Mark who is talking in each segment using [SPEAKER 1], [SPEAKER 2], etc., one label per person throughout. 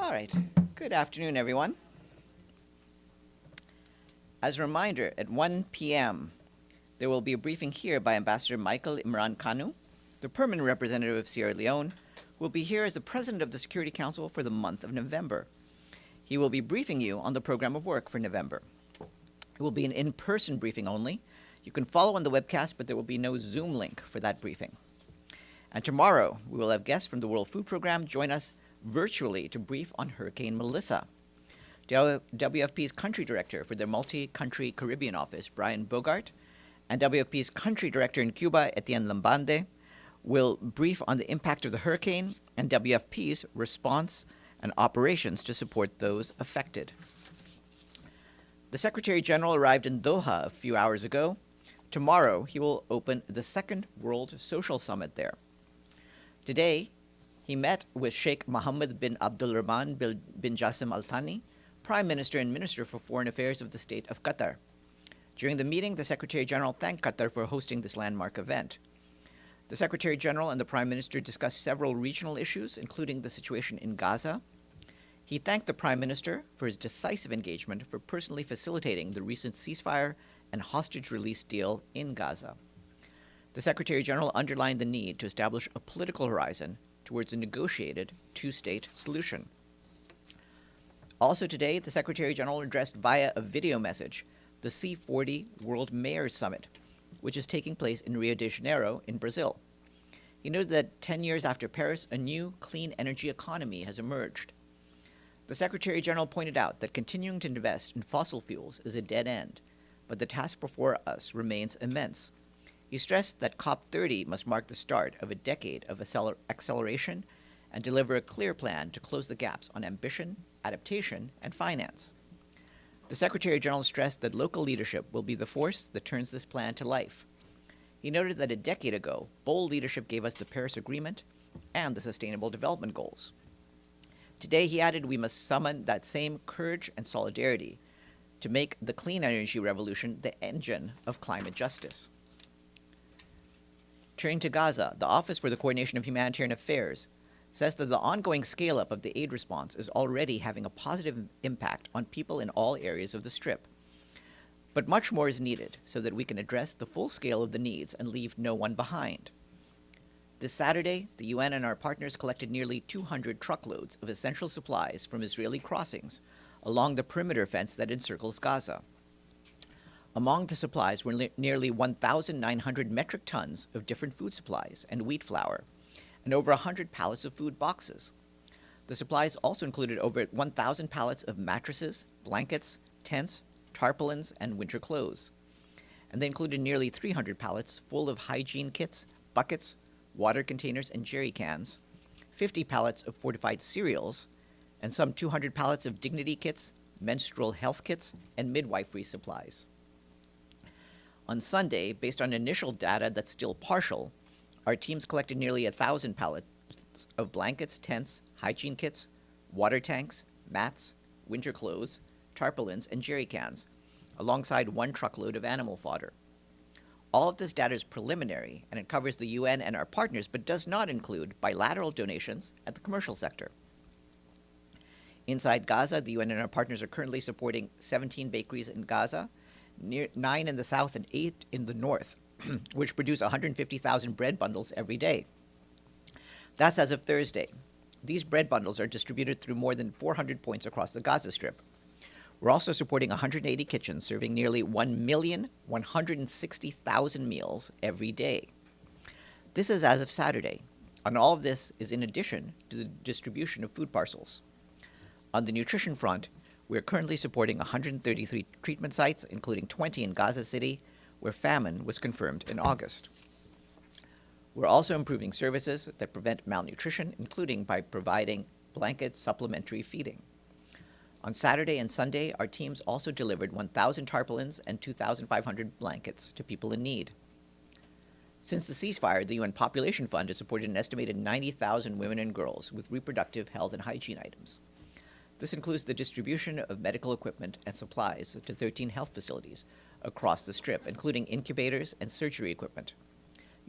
[SPEAKER 1] All right. Good afternoon, everyone. As a reminder, at 1 p.m., there will be a briefing here by Ambassador Michael Imran Kanu, the permanent representative of Sierra Leone, who will be here as the president of the Security Council for the month of November. He will be briefing you on the program of work for November. It will be an in-person briefing only. You can follow on the webcast, but there will be no Zoom link for that briefing. And tomorrow, we will have guests from the World Food Program join us virtually to brief on Hurricane Melissa. WFP's country director for their multi-country Caribbean office, Brian Bogart, and WFP's country director in Cuba, Etienne Lambande, will brief on the impact of the hurricane and WFP's response and operations to support those affected. The Secretary General arrived in Doha a few hours ago. Tomorrow, he will open the second World Social Summit there. Today, he met with Sheikh Mohammed bin Abdulrahman bin Jassim Thani, Prime Minister and Minister for Foreign Affairs of the State of Qatar. During the meeting, the Secretary General thanked Qatar for hosting this landmark event. The Secretary General and the Prime Minister discussed several regional issues, including the situation in Gaza. He thanked the Prime Minister for his decisive engagement for personally facilitating the recent ceasefire and hostage release deal in Gaza. The Secretary General underlined the need to establish a political horizon towards a negotiated two-state solution. Also today, the Secretary General addressed via a video message the C40 World Mayor Summit, which is taking place in Rio de Janeiro in Brazil. He noted that 10 years after Paris, a new clean energy economy has emerged. The Secretary General pointed out that continuing to invest in fossil fuels is a dead end, but the task before us remains immense. He stressed that COP30 must mark the start of a decade of acceleration and deliver a clear plan to close the gaps on ambition, adaptation, and finance. The Secretary General stressed that local leadership will be the force that turns this plan to life. He noted that a decade ago, bold leadership gave us the Paris Agreement and the Sustainable Development Goals. Today, he added, we must summon that same courage and solidarity to make the clean energy revolution the engine of climate justice. Turning to Gaza, the Office for the Coordination of Humanitarian Affairs says that the ongoing scale-up of the aid response is already having a positive impact on people in all areas of the Strip. But much more is needed so that we can address the full scale of the needs and leave no one behind. This Saturday, the UN and our partners collected nearly 200 truckloads of essential supplies from Israeli crossings along the perimeter fence that encircles Gaza. Among the supplies were nearly 1,900 metric tons of different food supplies and wheat flour, and over 100 pallets of food boxes. The supplies also included over 1,000 pallets of mattresses, blankets, tents, tarpaulins, and winter clothes. And they included nearly 300 pallets full of hygiene kits, buckets, water containers, and jerry cans, 50 pallets of fortified cereals, and some 200 pallets of dignity kits, menstrual health kits, and midwifery supplies. On Sunday, based on initial data that's still partial, our teams collected nearly 1,000 pallets of blankets, tents, hygiene kits, water tanks, mats, winter clothes, tarpaulins, and jerry cans, alongside 1 truckload of animal fodder. All of this data is preliminary, and it covers the UN and our partners, but does not include bilateral donations at the commercial sector. Inside Gaza, the UN and our partners are currently supporting 17 bakeries in Gaza, 9 in the south and 8 in the north, which produce 150,000 bread bundles every day. That's as of Thursday. These bread bundles are distributed through more than 400 points across the Gaza Strip. We're also supporting 180 kitchens serving nearly 1,160,000 meals every day. This is as of Saturday, and all of this is in addition to the distribution of food parcels. On the nutrition front, we are currently supporting 133 treatment sites, including 20 in Gaza City, where famine was confirmed in August. We're also improving services that prevent malnutrition, including by providing blanket supplementary feeding. On Saturday and Sunday, our teams also delivered 1,000 tarpaulins and 2,500 blankets to people in need. Since the ceasefire, the UN Population Fund has supported an estimated 90,000 women and girls with reproductive health and hygiene items. This includes the distribution of medical equipment and supplies to 13 health facilities across the Strip, including incubators and surgery equipment.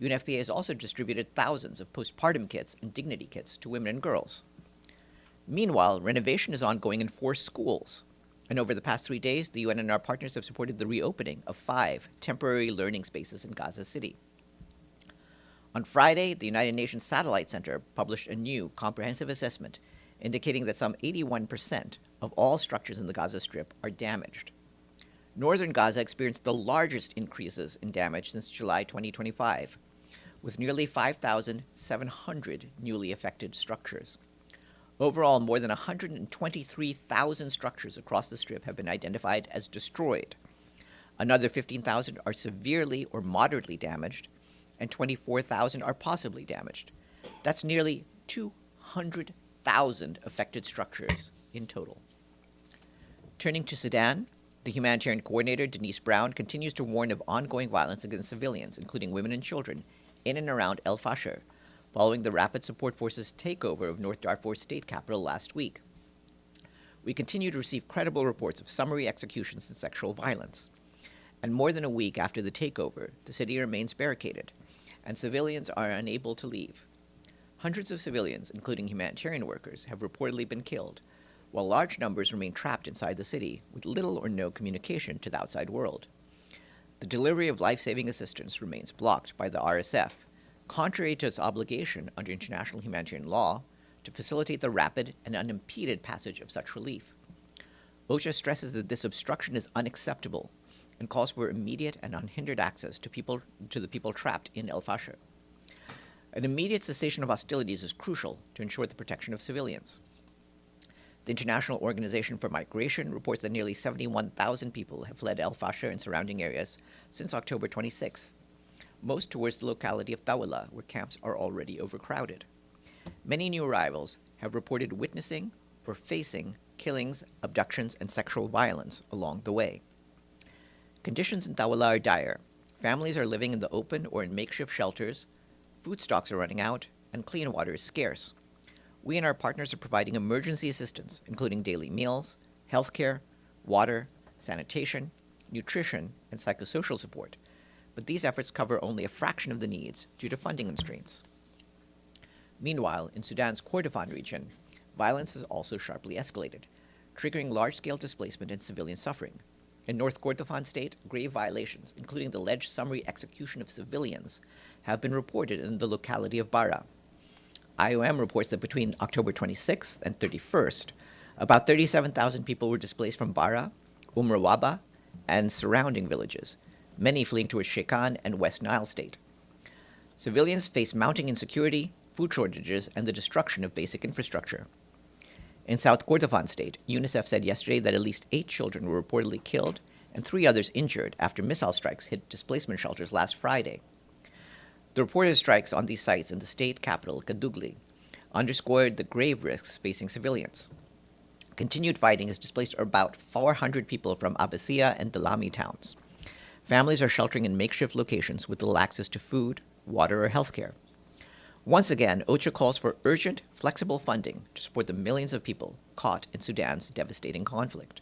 [SPEAKER 1] UNFPA has also distributed thousands of postpartum kits and dignity kits to women and girls. Meanwhile, renovation is ongoing in 4 schools. And over the past 3 days, the UN and our partners have supported the reopening of 5 temporary learning spaces in Gaza City. On Friday, the United Nations Satellite Center published a new comprehensive assessment indicating that some 81% of all structures in the Gaza Strip are damaged. Northern Gaza experienced the largest increases in damage since July 2025, with nearly 5,700 newly affected structures. Overall, more than 123,000 structures across the Strip have been identified as destroyed. Another 15,000 are severely or moderately damaged, and 24,000 are possibly damaged. That's nearly 200,000 affected structures in total. Turning to Sudan, the humanitarian coordinator, Denise Brown, continues to warn of ongoing violence against civilians, including women and children, in and around El Fasher, following the Rapid Support Forces takeover of North Darfur's state capital last week. We continue to receive credible reports of summary executions and sexual violence. And more than a week after the takeover, the city remains barricaded, and civilians are unable to leave. Hundreds of civilians, including humanitarian workers, have reportedly been killed, while large numbers remain trapped inside the city with little or no communication to the outside world. The delivery of life-saving assistance remains blocked by the RSF, contrary to its obligation under international humanitarian law to facilitate the rapid and unimpeded passage of such relief. OSHA stresses that this obstruction is unacceptable and calls for immediate and unhindered access to the people trapped in El Fasher. An immediate cessation of hostilities is crucial to ensure the protection of civilians. The International Organization for Migration reports that nearly 71,000 people have fled El Fasher and surrounding areas since October 26th, most towards the locality of Tawala, where camps are already overcrowded. Many new arrivals have reported witnessing or facing killings, abductions, and sexual violence along the way. Conditions in Tawala are dire. Families are living in the open or in makeshift shelters, food stocks are running out, and clean water is scarce. We and our partners are providing emergency assistance, including daily meals, healthcare, water, sanitation, nutrition, and psychosocial support, but these efforts cover only a fraction of the needs due to funding constraints. Meanwhile, in Sudan's Kordofan region, violence has also sharply escalated, triggering large-scale displacement and civilian suffering. In North Kordofan state, grave violations, including the alleged summary execution of civilians, have been reported in the locality of Bara. IOM reports that between October 26th and 31st, about 37,000 people were displaced from Bara, Umrawaba, and surrounding villages, many fleeing to Sheikh and West Nile state. Civilians face mounting insecurity, food shortages, and the destruction of basic infrastructure. In South Kordofan state, UNICEF said yesterday that at least 8 children were reportedly killed and 3 others injured after missile strikes hit displacement shelters last Friday. The reported strikes on these sites in the state capital, Kadugli, underscored the grave risks facing civilians. Continued fighting has displaced about 400 people from Abbasiyah and Dalami towns. Families are sheltering in makeshift locations with little access to food, water, or healthcare. Once again, OCHA calls for urgent, flexible funding to support the millions of people caught in Sudan's devastating conflict.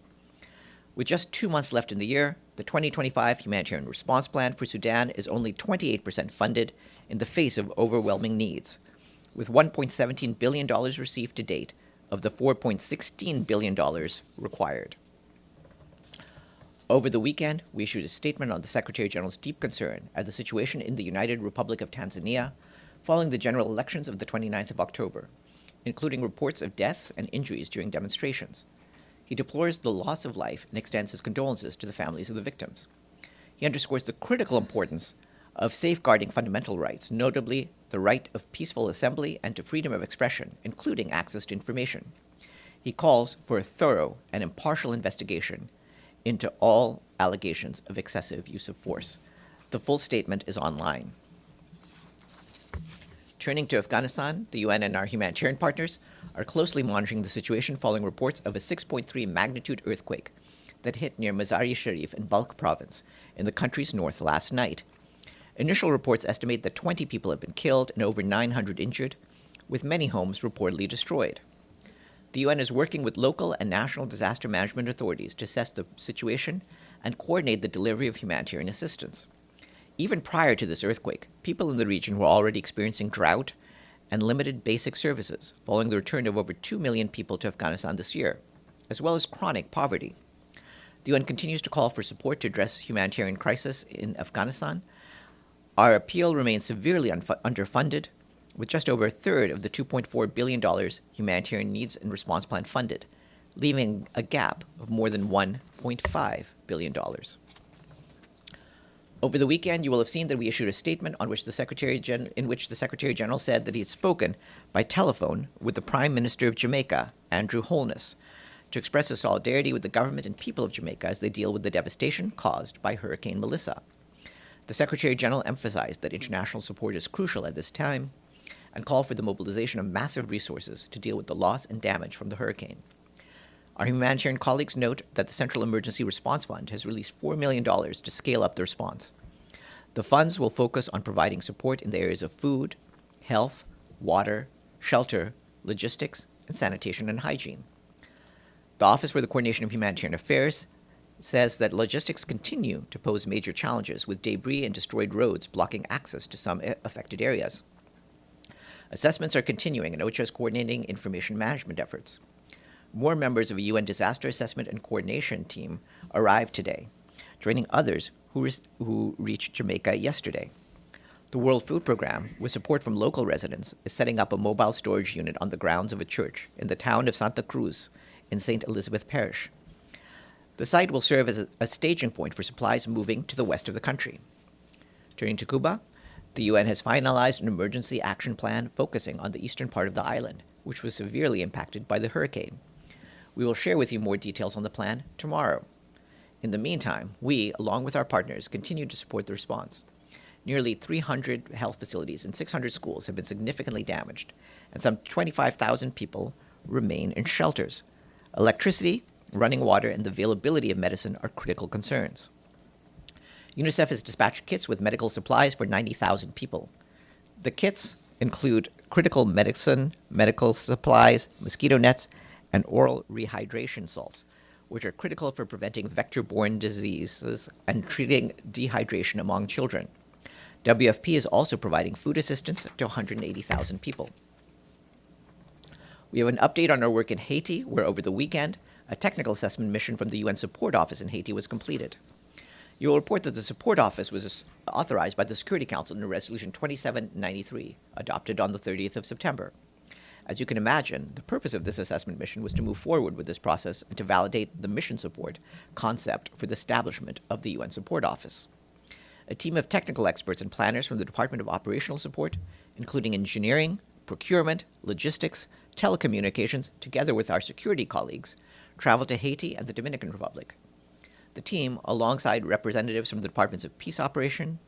[SPEAKER 1] With just 2 months left in the year, the 2025 Humanitarian Response Plan for Sudan is only 28% funded in the face of overwhelming needs, with $1.17 billion received to date of the $4.16 billion required. Over the weekend, we issued a statement on the Secretary General's deep concern at the situation in the United Republic of Tanzania following the general elections of the 29th of October, including reports of deaths and injuries during demonstrations. He deplores the loss of life and extends his condolences to the families of the victims. He underscores the critical importance of safeguarding fundamental rights, notably the right of peaceful assembly and to freedom of expression, including access to information. He calls for a thorough and impartial investigation into all allegations of excessive use of force. The full statement is online. Turning to Afghanistan, the UN and our humanitarian partners are closely monitoring the situation following reports of a 6.3 magnitude earthquake that hit near Mazar-e Sharif in Balkh province in the country's north last night. Initial reports estimate that 20 people have been killed and over 900 injured, with many homes reportedly destroyed. The UN is working with local and national disaster management authorities to assess the situation and coordinate the delivery of humanitarian assistance. Even prior to this earthquake, people in the region were already experiencing drought and limited basic services following the return of over 2 million people to Afghanistan this year, as well as chronic poverty. The UN continues to call for support to address humanitarian crisis in Afghanistan. Our appeal remains severely underfunded, with just over a third of the $2.4 billion humanitarian needs and response plan funded, leaving a gap of more than $1.5 billion. Over the weekend, you will have seen that we issued a statement in which the Secretary General said that he had spoken by telephone with the Prime Minister of Jamaica, Andrew Holness, to express his solidarity with the government and people of Jamaica as they deal with the devastation caused by Hurricane Melissa. The Secretary General emphasized that international support is crucial at this time and called for the mobilization of massive resources to deal with the loss and damage from the hurricane. Our humanitarian colleagues note that the Central Emergency Response Fund has released $4 million to scale up the response. The funds will focus on providing support in the areas of food, health, water, shelter, logistics, and sanitation and hygiene. The Office for the Coordination of Humanitarian Affairs says that logistics continue to pose major challenges with debris and destroyed roads blocking access to some affected areas. Assessments are continuing and OCHA is coordinating information management efforts. More members of a UN disaster assessment and coordination team arrived today, joining others who reached Jamaica yesterday. The World Food Programme, with support from local residents, is setting up a mobile storage unit on the grounds of a church in the town of Santa Cruz in St. Elizabeth Parish. The site will serve as a staging point for supplies moving to the west of the country. Turning to Cuba, the UN has finalized an emergency action plan focusing on the eastern part of the island, which was severely impacted by the hurricane. We will share with you more details on the plan tomorrow. In the meantime, we, along with our partners, continue to support the response. Nearly 300 health facilities and 600 schools have been significantly damaged, and some 25,000 people remain in shelters. Electricity, running water, and the availability of medicine are critical concerns. UNICEF has dispatched kits with medical supplies for 90,000 people. The kits include critical medicine, medical supplies, mosquito nets, and oral rehydration salts, which are critical for preventing vector-borne diseases and treating dehydration among children. WFP is also providing food assistance to 180,000 people. We have an update on our work in Haiti, where over the weekend, a technical assessment mission from the UN Support Office in Haiti was completed. You will report that the Support Office was authorized by the Security Council in Resolution 2793, adopted on the 30th of September. As you can imagine, the purpose of this assessment mission was to move forward with this process and to validate the mission support concept for the establishment of the UN Support Office. A team of technical experts and planners from the Department of Operational Support, including engineering, procurement, logistics, telecommunications, together with our security colleagues, traveled to Haiti and the Dominican Republic. The team, alongside representatives from the Departments of Peace Operation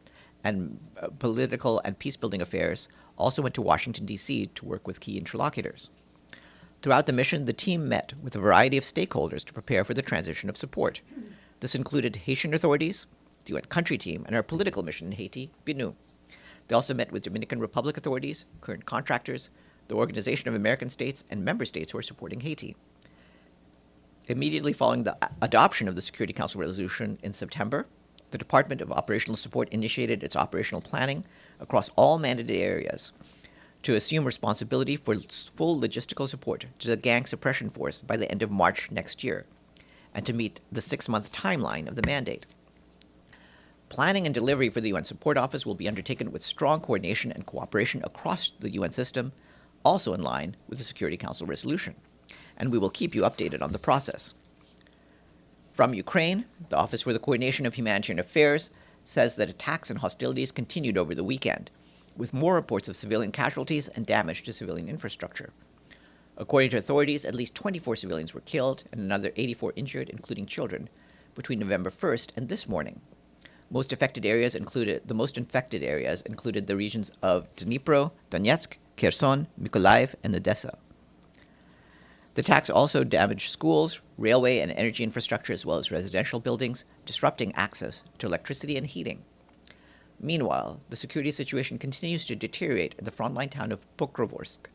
[SPEAKER 1] and Political and Peacebuilding Affairs, also went to Washington, D.C. to work with key interlocutors. Throughout the mission, the team met with a variety of stakeholders to prepare for the transition of support. This included Haitian authorities, the UN country team, and our political mission in Haiti, BNU. They also met with Dominican Republic authorities, current contractors, the Organization of American States, and member states who are supporting Haiti. Immediately following the adoption of the Security Council resolution in September, the Department of Operational Support initiated its operational planning across all mandated areas to assume responsibility for full logistical support to the gang suppression force by the end of March next year, and to meet the 6-month timeline of the mandate. Planning and delivery for the UN Support Office will be undertaken with strong coordination and cooperation across the UN system, also in line with the Security Council resolution, and we will keep you updated on the process. From Ukraine, the Office for the Coordination of Humanitarian Affairs says that attacks and hostilities continued over the weekend, with more reports of civilian casualties and damage to civilian infrastructure. According to authorities, at least 24 civilians were killed and another 84 injured, including children, between November 1st and this morning. The most infected areas included the regions of Dnipro, Donetsk, Kherson, Mykolaiv, and Odessa. The attacks also damaged schools, railway, and energy infrastructure, as well as residential buildings, disrupting access to electricity and heating. Meanwhile, the security situation continues to deteriorate in the frontline town of Pokrovsk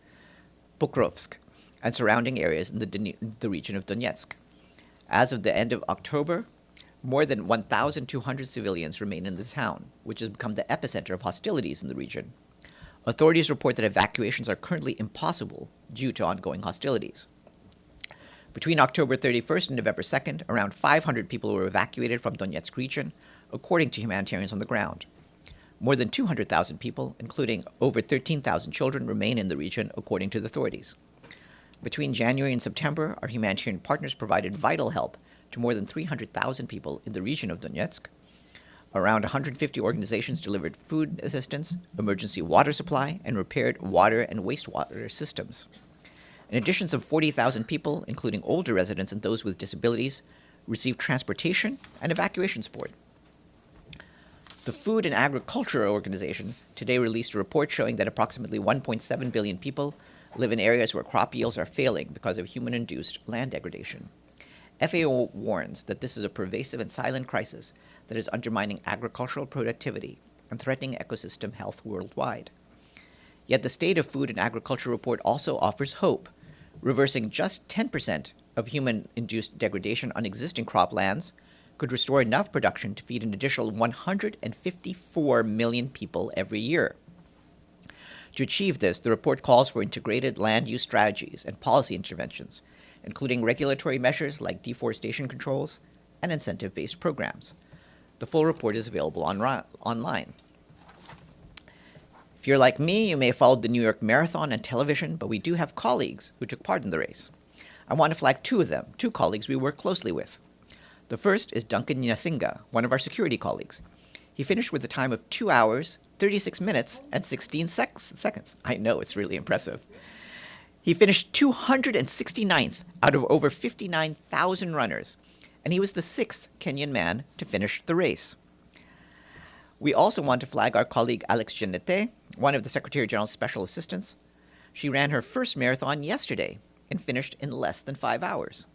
[SPEAKER 1] and surrounding areas in the region of Donetsk. As of the end of October, more than 1,200 civilians remain in the town, which has become the epicenter of hostilities in the region. Authorities report that evacuations are currently impossible due to ongoing hostilities. Between October 31st and November 2nd, around 500 people were evacuated from Donetsk region, according to humanitarians on the ground. More than 200,000 people, including over 13,000 children, remain in the region, according to the authorities. Between January and September, our humanitarian partners provided vital help to more than 300,000 people in the region of Donetsk. Around 150 organizations delivered food assistance, emergency water supply, and repaired water and wastewater systems. In addition, some 40,000 people, including older residents and those with disabilities, received transportation and evacuation support. The Food and Agriculture Organization today released a report showing that approximately 1.7 billion people live in areas where crop yields are failing because of human-induced land degradation. FAO warns that this is a pervasive and silent crisis that is undermining agricultural productivity and threatening ecosystem health worldwide. Yet the State of Food and Agriculture report also offers hope, reversing just 10% of human-induced degradation on existing croplands could restore enough production to feed an additional 154 million people every year. To achieve this, the report calls for integrated land use strategies and policy interventions, including regulatory measures like deforestation controls and incentive-based programs. The full report is available online. If you're like me, you may have followed the New York Marathon on television, but we do have colleagues who took part in the race. I want to flag two of them, two colleagues we work closely with. The first is Duncan Nyasinga, one of our security colleagues. He finished with a time of 2 hours, 36 minutes, and 16 seconds. I know, it's really impressive. He finished 269th out of over 59,000 runners, and he was the sixth Kenyan man to finish the race. We also want to flag our colleague Alex Janete, one of the Secretary General's special assistants. She ran her first marathon yesterday and finished in less than 5 hours.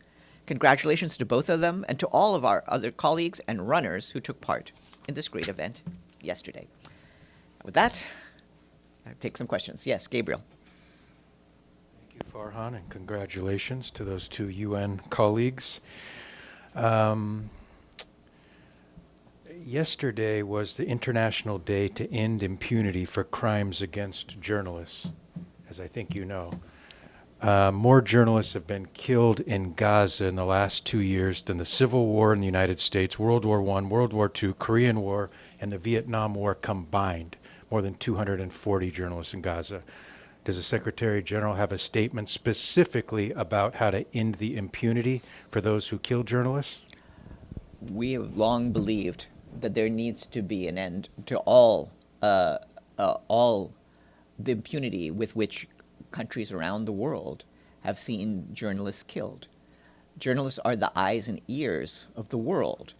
[SPEAKER 1] Congratulations to both of them and to all of our other colleagues and runners who took part in this great event yesterday. With that, I'll take some questions. Yes, Gabriel.
[SPEAKER 2] Thank you, Farhan, and congratulations to those two UN colleagues. Yesterday was the International Day to End Impunity for Crimes Against Journalists, as I think you know. More journalists have been killed in Gaza in the last 2 years than the Civil War in the United States, World War I, World War II, Korean War, and the Vietnam War combined. More than 240 journalists in Gaza. Does the Secretary General have a statement specifically about how to end the impunity for those who kill journalists?
[SPEAKER 1] We have long believed that there needs to be an end to all the impunity with which countries around the world have seen journalists killed. Journalists are the eyes and ears of the world,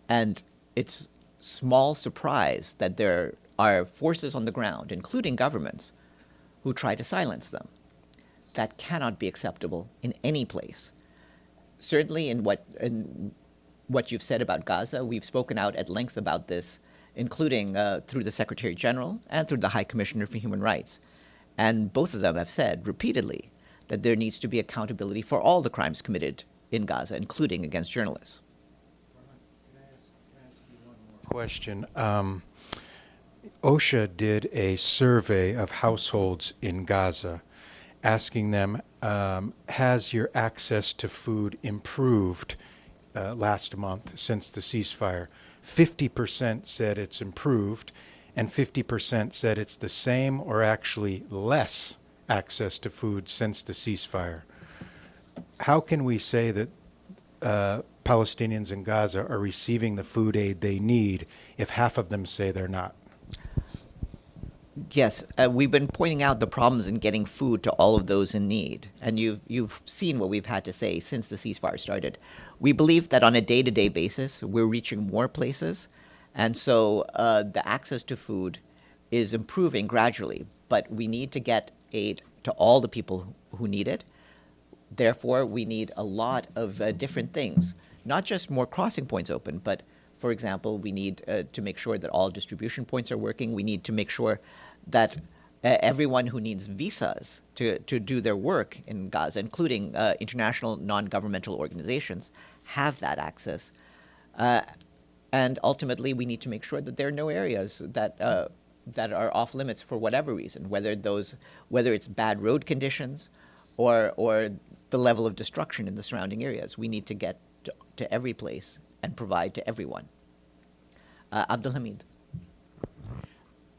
[SPEAKER 1] and it's small surprise that there are forces on the ground, including governments, who try to silence them. That cannot be acceptable in any place. Certainly in what you've said about Gaza, we've spoken out at length about this, including through the Secretary General and through the High Commissioner for Human Rights. And both of them have said repeatedly that there needs to be accountability for all the crimes committed in Gaza, including against journalists.
[SPEAKER 2] Can I ask you one more question? OSHA did a survey of households in Gaza, asking them, has your access to food improved last month since the ceasefire? 50% said it's improved, and 50% said it's the same or actually less access to food since the ceasefire. How can we say that Palestinians in Gaza are receiving the food aid they need if half of them say they're not?
[SPEAKER 1] Yes, we've been pointing out the problems in getting food to all of those in need, and you've seen what we've had to say since the ceasefire started. We believe that on a day-to-day basis, we're reaching more places, and so the access to food is improving gradually, but we need to get aid to all the people who need it. Therefore, we need a lot of different things, not just more crossing points open, but for example, we need to make sure that all distribution points are working. We need to make sure that everyone who needs visas to do their work in Gaza, including international non-governmental organizations, have that access. And ultimately, we need to make sure that there are no areas that that are off limits for whatever reason, whether it's bad road conditions or the level of destruction in the surrounding areas. We need to get to every place and provide to everyone. Abdulhamid.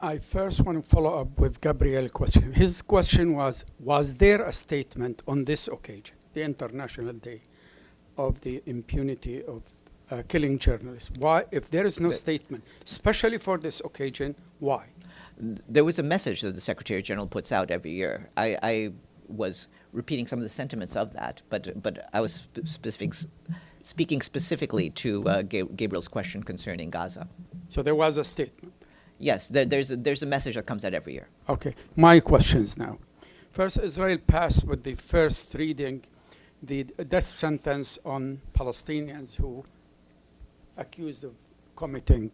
[SPEAKER 3] I first want to follow up with Gabriel's question. His question was there a statement on this occasion, the International Day of the impunity of killing journalists? Why, if there is no statement, especially for this occasion, why?
[SPEAKER 1] There was a message that the Secretary General puts out every year. I was repeating some of the sentiments of that, but I was speaking specifically to Gabriel's question concerning Gaza.
[SPEAKER 3] So there was a statement.
[SPEAKER 1] Yes, there's a message that comes out every year.
[SPEAKER 3] Okay, my questions now. First, Israel passed with the first reading the death sentence on Palestinians who accused of committing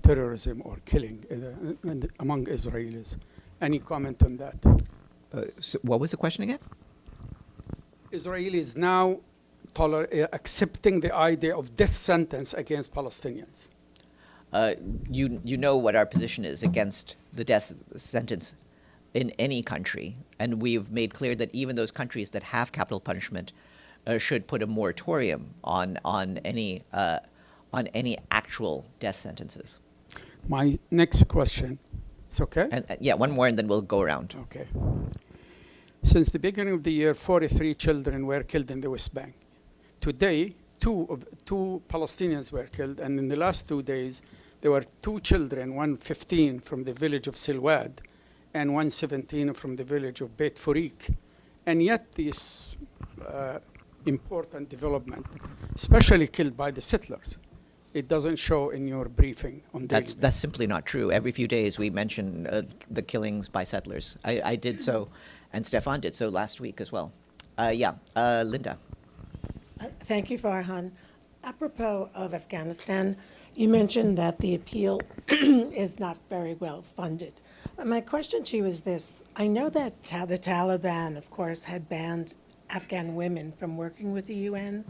[SPEAKER 3] terrorism or killing among Israelis. Any comment on that?
[SPEAKER 1] So what was the question again?
[SPEAKER 3] Israelis now accepting the idea of death sentence against Palestinians.
[SPEAKER 1] You know what our position is against the death sentence in any country, and we've made clear that even those countries that have capital punishment should put a moratorium on any actual death sentences.
[SPEAKER 3] My next question, it's okay?
[SPEAKER 1] And yeah, one more, and then we'll go around.
[SPEAKER 3] Okay. Since the beginning of the year, 43 children were killed in the West Bank. Today, two Palestinians were killed, and in the last 2 days, there were 2 children, one 15 from the village of Silwad, and one 17 from the village of Beit Furik. And yet this important development, especially killed by the settlers, it doesn't show in your briefing on daily basis.
[SPEAKER 1] That's simply not true. Every few days we mention the killings by settlers. I did so, and Stefan did so last week as well. Linda.
[SPEAKER 4] Thank you, Farhan. Apropos of Afghanistan, you mentioned that the appeal is not very well funded. My question to you is this. I know that the Taliban, of course, had banned Afghan women from working with the UN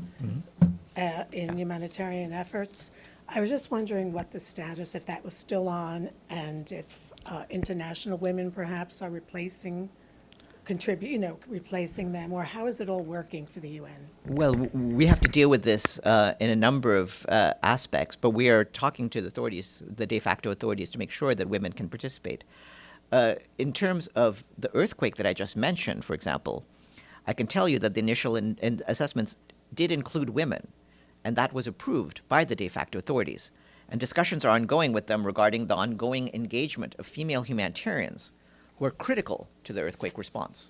[SPEAKER 4] in humanitarian efforts. I was just wondering what the status, if that was still on, and if international women perhaps are replacing them, or how is it all working for the UN?
[SPEAKER 1] Well, we have to deal with this in a number of aspects, but we are talking to the authorities, the de facto authorities, to make sure that women can participate. In terms of the earthquake that I just mentioned, for example, I can tell you that the initial assessments did include women, and that was approved by the de facto authorities. And discussions are ongoing with them regarding the ongoing engagement of female humanitarians who are critical to the earthquake response.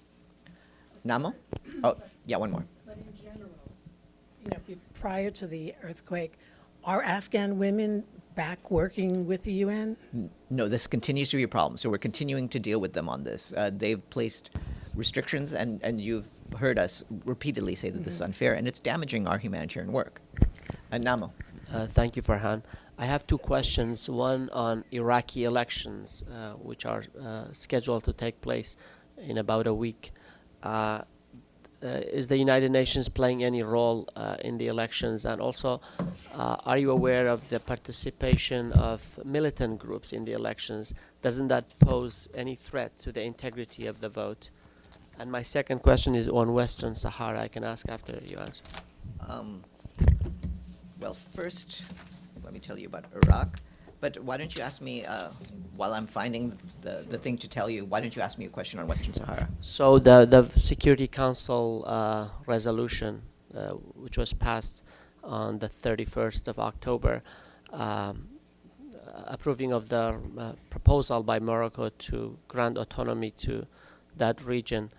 [SPEAKER 1] Namo? Oh, yeah, one more.
[SPEAKER 4] But in general, prior to the earthquake, are Afghan women back working with the UN?
[SPEAKER 1] No, this continues to be a problem. So we're continuing to deal with them on this. They've placed restrictions, and you've heard us repeatedly say that this is unfair, and it's damaging our humanitarian work. Namo.
[SPEAKER 5] Thank you, Farhan. I have 2 questions, one on Iraqi elections, which are scheduled to take place in about a week. Is the United Nations playing any role in the elections? And also, are you aware of the participation of militant groups in the elections? Doesn't that pose any threat to the integrity of the vote? And my second question is on Western Sahara. I can ask after you answer.
[SPEAKER 1] Well, first, let me tell you about Iraq. But why don't you ask me, while I'm finding the thing to tell you, why don't you ask me a question on Western Sahara?
[SPEAKER 5] So the Security Council resolution, which was passed on the 31st of October, approving of the proposal by Morocco to grant autonomy to that region.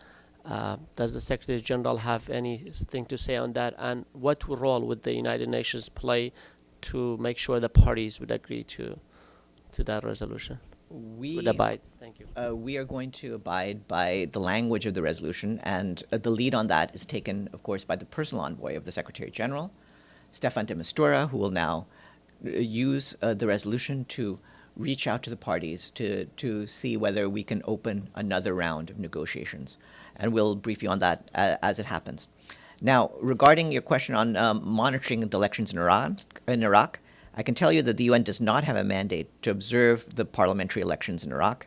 [SPEAKER 5] Does the Secretary General have anything to say on that? And what role would the United Nations play to make sure the parties would agree to that resolution? Would abide. Thank you.
[SPEAKER 1] We are going to abide by the language of the resolution, and the lead on that is taken, of course, by the personal envoy of the Secretary General, Stefan de Mistura, who will now use the resolution to reach out to the parties to see whether we can open another round of negotiations. And we'll brief you on that as it happens. Now, regarding your question on monitoring the elections in Iraq, I can tell you that the UN does not have a mandate to observe the parliamentary elections in Iraq.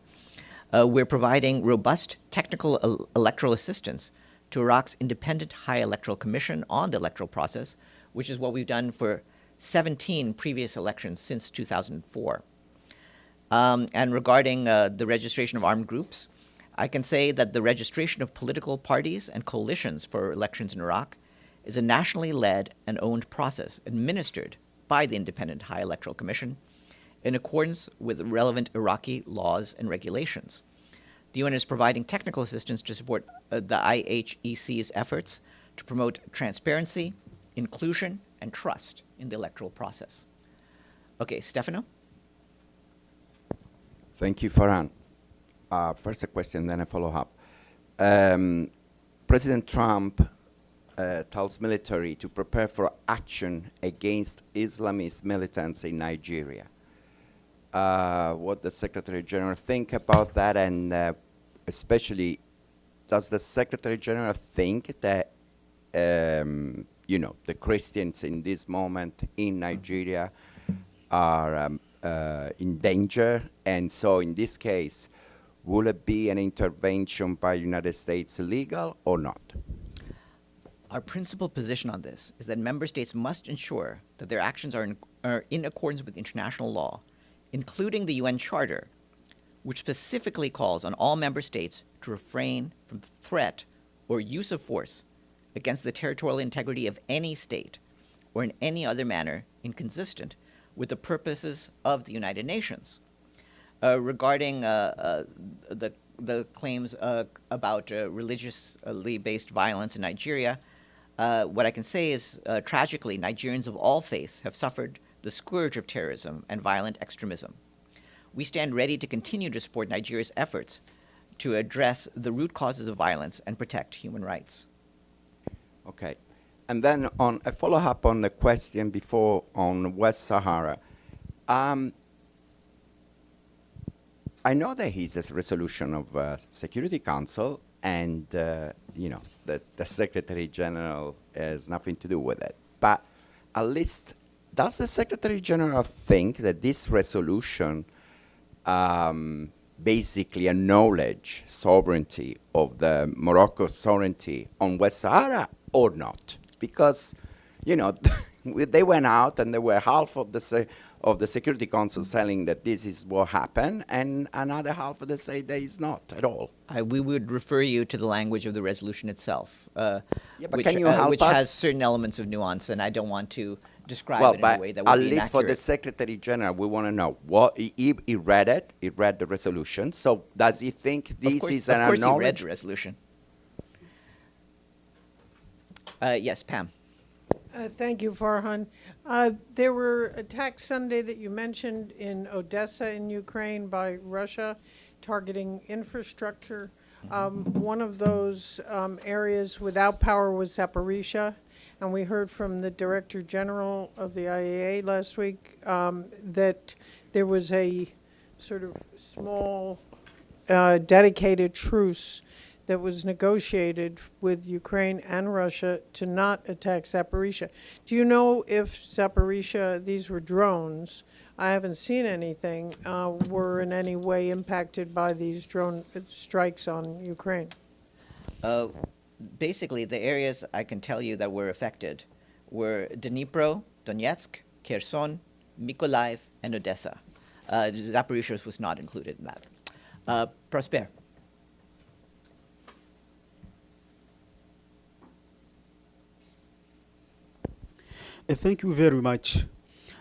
[SPEAKER 1] We're providing robust technical electoral assistance to Iraq's independent High Electoral Commission on the electoral process, which is what we've done for 17 previous elections since 2004. And regarding the registration of armed groups, I can say that the registration of political parties and coalitions for elections in Iraq is a nationally led and owned process administered by the Independent High Electoral Commission in accordance with relevant Iraqi laws and regulations. The UN is providing technical assistance to support the IHEC's efforts to promote transparency, inclusion, and trust in the electoral process. Okay, Stefano?
[SPEAKER 6] Thank you, Farhan. First a question, then a follow-up. President Trump tells military to prepare for action against Islamist militants in Nigeria. What does Secretary General think about that, and especially, does the Secretary General think that the Christians in this moment in Nigeria are in danger, and so in this case, will it be an intervention by the United States legal or not?
[SPEAKER 1] Our principal position on this is that member states must ensure that their actions are in accordance with international law, including the UN Charter, which specifically calls on all member states to refrain from the threat or use of force against the territorial integrity of any state or in any other manner inconsistent with the purposes of the United Nations. Regarding the claims about religiously based violence in Nigeria, what I can say is, tragically, Nigerians of all faiths have suffered the scourge of terrorism and violent extremism. We stand ready to continue to support Nigeria's efforts to address the root causes of violence and protect human rights.
[SPEAKER 6] Okay. And then on a follow-up on the question before on West Sahara, I know there is a resolution of Security Council, and the Secretary General has nothing to do with it. But at least, does the Secretary General think that this resolution basically acknowledge sovereignty of the Morocco's sovereignty on West Sahara or not? Because, they went out and there were half of the Security Council saying that this is what happened, and another half of them say that is not at all.
[SPEAKER 1] We would refer you to the language of the resolution itself,
[SPEAKER 6] But
[SPEAKER 1] which,
[SPEAKER 6] can you help
[SPEAKER 1] which
[SPEAKER 6] us?
[SPEAKER 1] has certain elements of nuance, and I don't want to describe
[SPEAKER 6] Well,
[SPEAKER 1] it in a
[SPEAKER 6] but
[SPEAKER 1] way that would
[SPEAKER 6] at
[SPEAKER 1] be
[SPEAKER 6] least for the
[SPEAKER 1] inaccurate.
[SPEAKER 6] Secretary General, we want to know what he read it. He read the resolution. So does he think this is an
[SPEAKER 1] Of course, he read
[SPEAKER 6] acknowledgement?
[SPEAKER 1] the resolution. Yes, Pam.
[SPEAKER 7] Thank you, Farhan. There were attacks Sunday that you mentioned in Odessa in Ukraine by Russia, targeting infrastructure. One of those areas without power was Zaporizhia, and we heard from the Director General of the IAEA last week that there was a sort of small dedicated truce that was negotiated with Ukraine and Russia to not attack Zaporizhia. Do you know if Zaporizhia, these were drones, I haven't seen anything, were in any way impacted by these drone strikes on Ukraine?
[SPEAKER 1] Basically, the areas I can tell you that were affected were Dnipro, Donetsk, Kherson, Mykolaiv, and Odessa. Zaporizhia was not included in that. Prosper.
[SPEAKER 8] Thank you very much.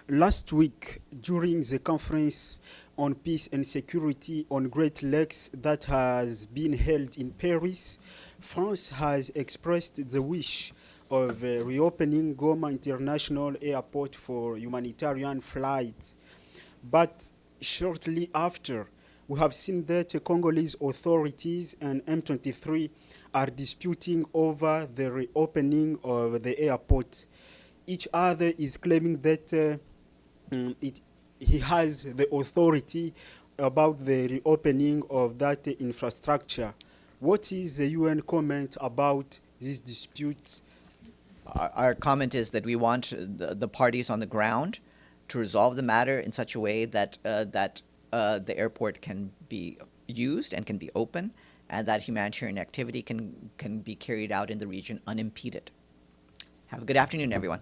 [SPEAKER 8] Last week, during the conference on peace and security on Great Lakes that has been held in Paris, France has expressed the wish of reopening Goma International Airport for humanitarian flights. But shortly after, we have seen that Congolese authorities and M23 are disputing over the reopening of the airport. Each other is claiming that he has the authority about the reopening of that infrastructure. What is the UN comment about this dispute?
[SPEAKER 1] Our comment is that we want the parties on the ground to resolve the matter in such a way that the airport can be used and can be open, and that humanitarian activity can be carried out in the region unimpeded. Have a good afternoon, everyone.